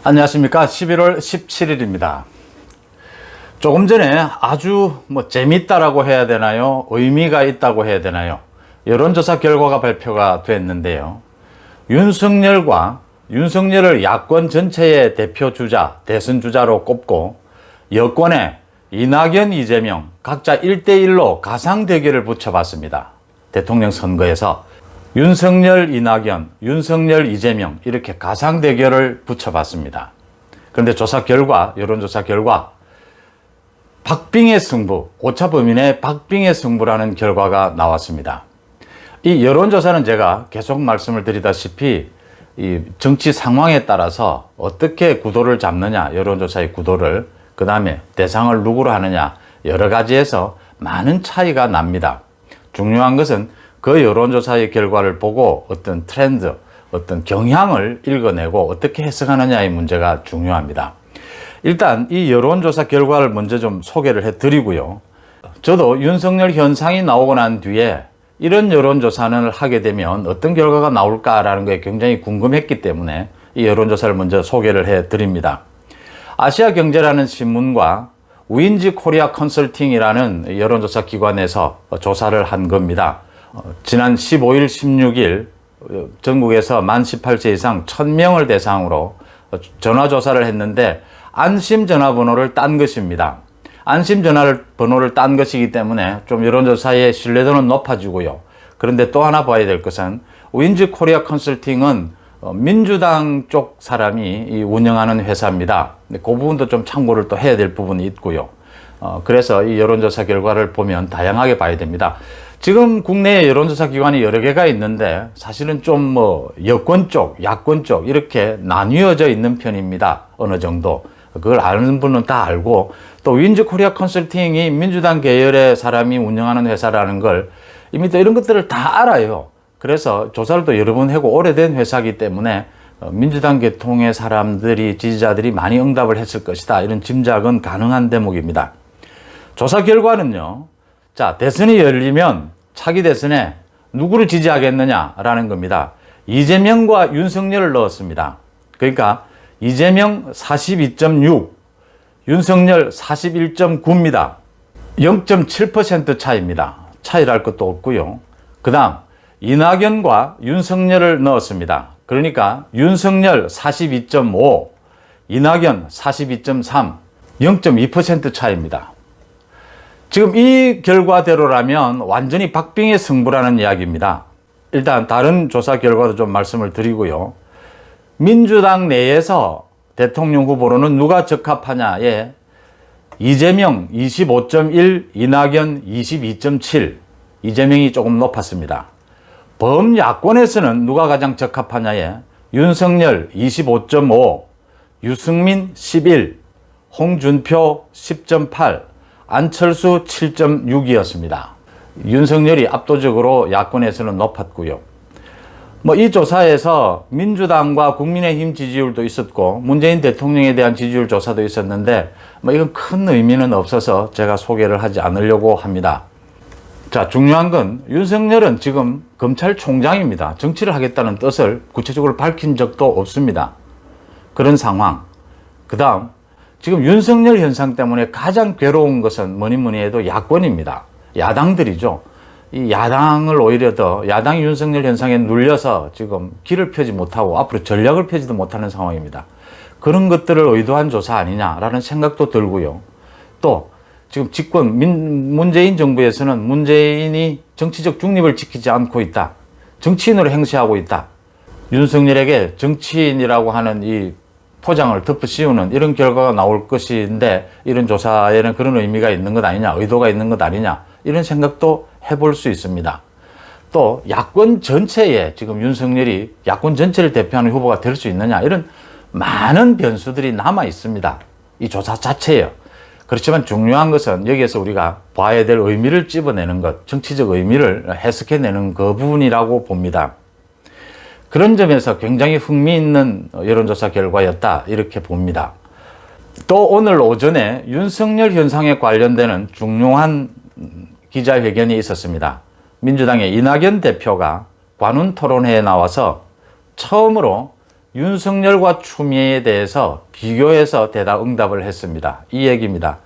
안녕하십니까. 11월 17일입니다. 조금 전에 아주 재밌다라고 해야 되나요? 의미가 있다고 해야 되나요? 여론조사 결과가 발표가 됐는데요. 윤석열을 야권 전체의 대표 주자, 대선 주자로 꼽고 여권에 이낙연, 이재명 각자 1대1로 가상 대결을 붙여봤습니다. 대통령 선거에서 윤석열, 이낙연, 윤석열, 이재명 이렇게 가상 대결을 붙여봤습니다. 그런데 여론조사 결과 박빙의 승부, 오차범위내 박빙의 승부라는 결과가 나왔습니다. 이 여론조사는 제가 계속 말씀을 드리다시피 이 정치 상황에 따라서 어떻게 구도를 잡느냐, 여론조사의 구도를, 그 다음에 대상을 누구로 하느냐, 여러 가지에서 많은 차이가 납니다. 중요한 것은 그 여론조사의 결과를 보고 어떤 트렌드, 어떤 경향을 읽어내고 어떻게 해석하느냐의 문제가 중요합니다. 일단 이 여론조사 결과를 먼저 좀 소개를 해드리고요. 저도 윤석열 현상이 나오고 난 뒤에 이런 여론조사를 하게 되면 어떤 결과가 나올까라는 게 굉장히 궁금했기 때문에 이 여론조사를 먼저 소개를 해드립니다. 아시아경제라는 신문과 위인지 코리아 컨설팅이라는 여론조사 기관에서 조사를 한 겁니다. 지난 15일, 16일 전국에서 만 18세 이상 1000명을 대상으로 전화조사를 했는데 안심전화번호를 딴 것입니다. 안심전화번호를 딴 것이기 때문에 좀 여론조사의 신뢰도는 높아지고요. 그런데 또 하나 봐야 될 것은 위인지 코리아 컨설팅은 민주당 쪽 사람이 운영하는 회사입니다. 그 부분도 좀 참고를 또 해야 될 부분이 있고요. 그래서 이 여론조사 결과를 보면 다양하게 봐야 됩니다. 지금 국내에 여론조사 기관이 여러 개가 있는데 사실은 좀 여권 쪽, 야권 쪽 이렇게 나뉘어져 있는 편입니다. 어느 정도. 그걸 아는 분은 다 알고, 또 위인지 코리아 컨설팅이 민주당 계열의 사람이 운영하는 회사라는 걸 이미 또 이런 것들을 다 알아요. 그래서 조사를 또 여러 번 하고 오래된 회사이기 때문에 민주당 계통의 사람들이, 지지자들이 많이 응답을 했을 것이다, 이런 짐작은 가능한 대목입니다. 조사 결과는요, 자, 대선이 열리면 차기 대선에 누구를 지지하겠느냐라는 겁니다. 이재명과 윤석열을 넣었습니다. 그러니까 이재명 42.6, 윤석열 41.9입니다. 0.7% 차이입니다. 차이랄 것도 없고요. 그 다음 이낙연과 윤석열을 넣었습니다. 그러니까 윤석열 42.5, 이낙연 42.3, 0.2% 차이입니다. 지금 이 결과대로라면 완전히 박빙의 승부라는 이야기입니다. 일단 다른 조사 결과도 좀 말씀을 드리고요. 민주당 내에서 대통령 후보로는 누가 적합하냐에 이재명 25.1, 이낙연 22.7, 이재명이 조금 높았습니다. 범야권에서는 누가 가장 적합하냐에 윤석열 25.5, 유승민 11, 홍준표 10.8, 안철수 7.6이었습니다. 윤석열이 압도적으로 야권에서는 높았고요. 이 조사에서 민주당과 국민의힘 지지율도 있었고 문재인 대통령에 대한 지지율 조사도 있었는데 이건 큰 의미는 없어서 제가 소개를 하지 않으려고 합니다. 자, 중요한 건 윤석열은 지금 검찰총장입니다. 정치를 하겠다는 뜻을 구체적으로 밝힌 적도 없습니다. 그런 상황. 그 다음 지금 윤석열 현상 때문에 가장 괴로운 것은 뭐니 해도 야권입니다. 야당들이죠. 이 야당을 오히려 더, 야당이 윤석열 현상에 눌려서 지금 길을 펴지 못하고 앞으로 전략을 펴지도 못하는 상황입니다. 그런 것들을 의도한 조사 아니냐라는 생각도 들고요. 또 지금 집권 문재인 정부에서는 문재인이 정치적 중립을 지키지 않고 있다, 정치인으로 행세하고 있다, 윤석열에게 정치인이라고 하는 이 포장을 덮어씌우는 이런 결과가 나올 것인데 이런 조사에는 그런 의미가 있는 것 아니냐, 의도가 있는 것 아니냐, 이런 생각도 해볼 수 있습니다. 또 야권 전체에 지금 윤석열이 야권 전체를 대표하는 후보가 될 수 있느냐, 이런 많은 변수들이 남아 있습니다. 이 조사 자체예요. 그렇지만 중요한 것은 여기에서 우리가 봐야 될 의미를 찝어내는 것, 정치적 의미를 해석해내는 그 부분이라고 봅니다. 그런 점에서 굉장히 흥미있는 여론조사 결과였다, 이렇게 봅니다. 또 오늘 오전에 윤석열 현상에 관련되는 중요한 기자회견이 있었습니다. 민주당의 이낙연 대표가 관훈 토론회에 나와서 처음으로 윤석열과 추미애에 대해서 비교해서 응답을 했습니다. 이 얘기입니다.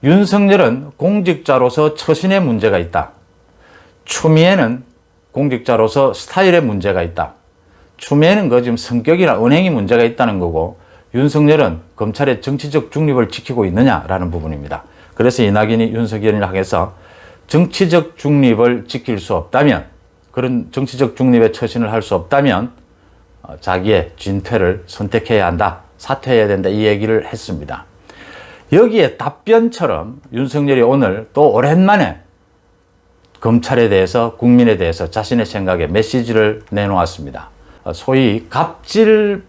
윤석열은 공직자로서 처신에 문제가 있다. 추미애는 공직자로서 스타일에 문제가 있다. 추미애는 그 지금 성격이나 언행이 문제가 있다는 거고, 윤석열은 검찰의 정치적 중립을 지키고 있느냐라는 부분입니다. 그래서 이낙연이 윤석열을 향해서 정치적 중립을 지킬 수 없다면, 그런 정치적 중립에 처신을 할 수 없다면 자기의 진퇴를 선택해야 한다, 사퇴해야 된다, 이 얘기를 했습니다. 여기에 답변처럼 윤석열이 오늘 또 오랜만에 검찰에 대해서, 국민에 대해서 자신의 생각에 메시지를 내놓았습니다. 소위 갑질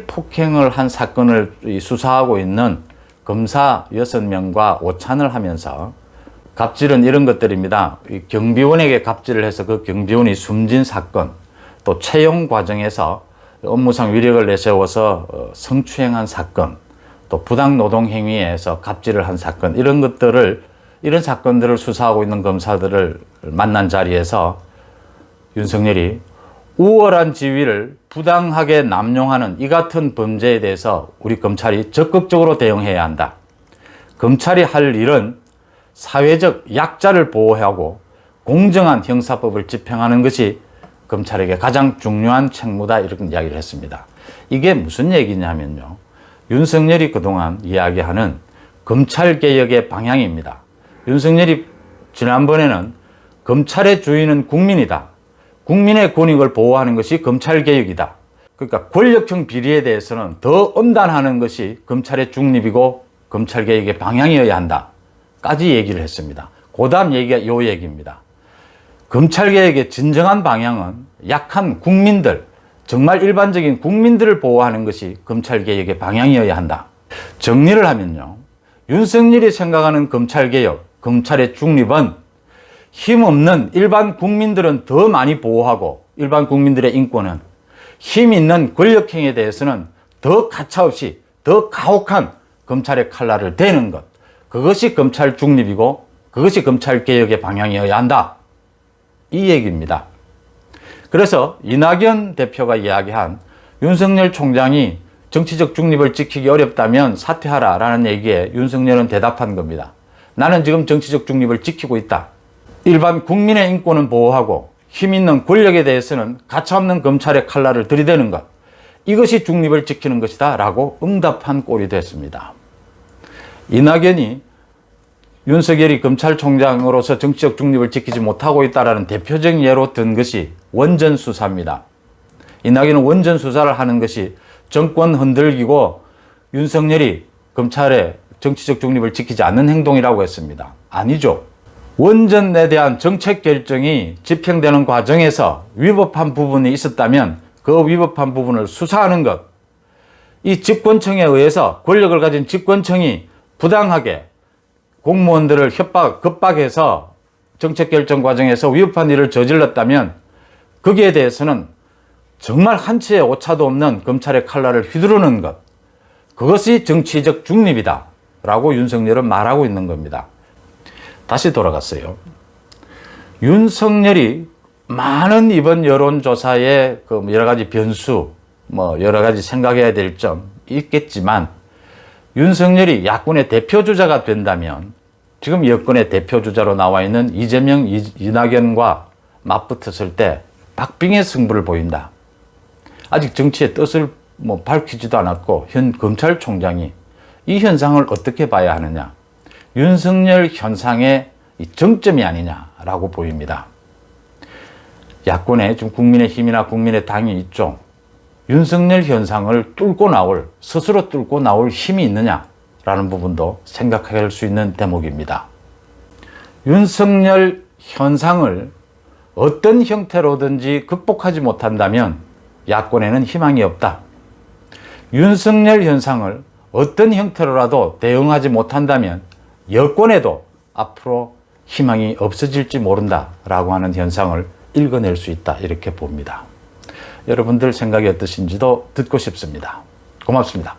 폭행을 한 사건을 수사하고 있는 검사 6명과 오찬을 하면서, 갑질은 이런 것들입니다. 경비원에게 갑질을 해서 그 경비원이 숨진 사건, 또 채용 과정에서 업무상 위력을 내세워서 성추행한 사건, 또 부당 노동 행위에서 갑질을 한 사건, 이런 사건들을 수사하고 있는 검사들을 만난 자리에서 윤석열이 우월한 지위를 부당하게 남용하는 이 같은 범죄에 대해서 우리 검찰이 적극적으로 대응해야 한다. 검찰이 할 일은 사회적 약자를 보호하고 공정한 형사법을 집행하는 것이 검찰에게 가장 중요한 책무다, 이런 이야기를 했습니다. 이게 무슨 얘기냐면요, 윤석열이 그동안 이야기하는 검찰개혁의 방향입니다. 윤석열이 지난번에는 검찰의 주인은 국민이다, 국민의 권익을 보호하는 것이 검찰개혁이다, 그러니까 권력형 비리에 대해서는 더 엄단하는 것이 검찰의 중립이고 검찰개혁의 방향이어야 한다 까지 얘기를 했습니다. 그 다음 얘기가 이 얘기입니다. 검찰개혁의 진정한 방향은 약한 국민들, 정말 일반적인 국민들을 보호하는 것이 검찰개혁의 방향이어야 한다. 정리를 하면요, 윤석열이 생각하는 검찰개혁, 검찰의 중립은 힘없는 일반 국민들은 더 많이 보호하고, 일반 국민들의 인권은 힘 있는 권력형에 대해서는 더 가차없이 더 가혹한 검찰의 칼날을 대는 것, 그것이 검찰 중립이고 그것이 검찰개혁의 방향이어야 한다, 이 얘기입니다. 그래서 이낙연 대표가 이야기한 윤석열 총장이 정치적 중립을 지키기 어렵다면 사퇴하라 라는 얘기에 윤석열은 대답한 겁니다. 나는 지금 정치적 중립을 지키고 있다. 일반 국민의 인권은 보호하고 힘 있는 권력에 대해서는 가차없는 검찰의 칼날을 들이대는 것, 이것이 중립을 지키는 것이다 라고 응답한 꼴이 됐습니다. 이낙연이 윤석열이 검찰총장으로서 정치적 중립을 지키지 못하고 있다는 대표적인 예로 든 것이 원전 수사입니다. 이낙연은 원전 수사를 하는 것이 정권 흔들기고 윤석열이 검찰의 정치적 중립을 지키지 않는 행동이라고 했습니다. 아니죠. 원전에 대한 정책 결정이 집행되는 과정에서 위법한 부분이 있었다면 그 위법한 부분을 수사하는 것, 이 집권청에 의해서, 권력을 가진 집권청이 부당하게 공무원들을 급박해서 정책 결정 과정에서 위법한 일을 저질렀다면 거기에 대해서는 정말 한치의 오차도 없는 검찰의 칼날을 휘두르는 것, 그것이 정치적 중립이다 라고 윤석열은 말하고 있는 겁니다. 다시 돌아갔어요. 윤석열이 많은 이번 여론조사에 그 여러 가지 변수, 여러 가지 생각해야 될 점 있겠지만, 윤석열이 야권의 대표주자가 된다면 지금 여권의 대표주자로 나와 있는 이재명, 이낙연과 맞붙었을 때 박빙의 승부를 보인다. 아직 정치의 뜻을 밝히지도 않았고 현 검찰총장이 이 현상을 어떻게 봐야 하느냐, 윤석열 현상의 정점이 아니냐라고 보입니다. 야권에 지금 국민의힘이나 국민의당이 있죠. 윤석열 현상을 스스로 뚫고 나올 힘이 있느냐라는 부분도 생각할 수 있는 대목입니다. 윤석열 현상을 어떤 형태로든지 극복하지 못한다면 야권에는 희망이 없다. 윤석열 현상을 어떤 형태로라도 대응하지 못한다면 여권에도 앞으로 희망이 없어질지 모른다라고 하는 현상을 읽어낼 수 있다, 이렇게 봅니다. 여러분들 생각이 어떠신지도 듣고 싶습니다. 고맙습니다.